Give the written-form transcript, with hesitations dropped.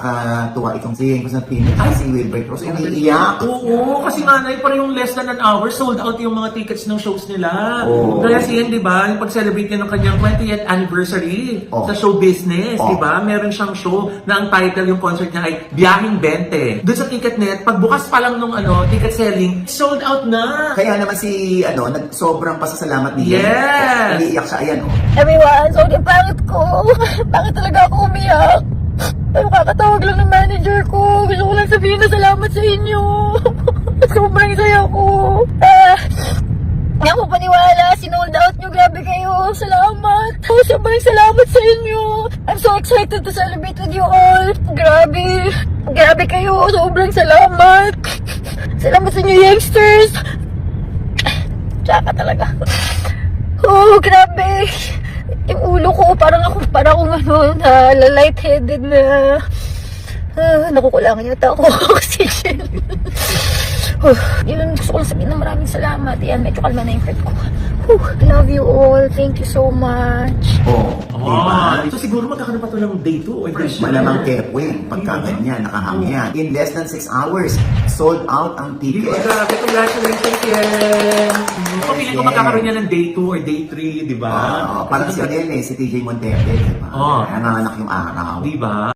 nakakatuwa itong si Constantino at si Wilbert Cruz. Umiiyak. Oo, kasi nga na parang yung less than an hour, sold out yung mga tickets ng shows nila. Oo. Kaya si Ian, di ba, yung pag-celebrate niya ng kanyang 20th anniversary Oo. sa show business, Oo. di ba? Meron siyang show na ang title yung concert niya ay Biyahing 20. Doon sa Ticketnet, pagbukas pa lang nung ticket selling, sold out na. Kaya naman si, sobrang pasasalamat niya. Yes! Umiiyak siya, ayan, oh. Everyone, sorry, pangit ko. Bakit talaga ako umiyak? Pero kakatawag lang ng manager ko. Gusto ko lang sabihin na salamat sa inyo. Sobrang saya ko. Hindi ako paniwala. Sinold out nyo. Grabe kayo. Salamat. Sobrang salamat sa inyo. I'm so excited to celebrate with you all. Grabe. Grabe kayo. Sobrang salamat. Salamat sa inyo, youngsters. Tsaka talaga. Oh, grabe. Yung ulo ko, parang akong lightheaded na nakukulangan yata ako oxygen. Yun, gusto ko lang sabihin na maraming salamat. Yan, medyo kalma na yung heart ko. Love you all. Thank you so much. Oh, diba? So siguro magkakaroon pa ito ng day 2 or day 3. Malamang Kepwin, pagka ganyan, nakahang yan. In less than 6 hours, sold out ang ticket. Grabe, congratulations, Yen! Pamili ko Yes, magkakaroon niya ng day 2 or day 3, di ba? Parang si Adele, si TJ Monterde, diba? Oo. Nanganak yung araw. Di ba?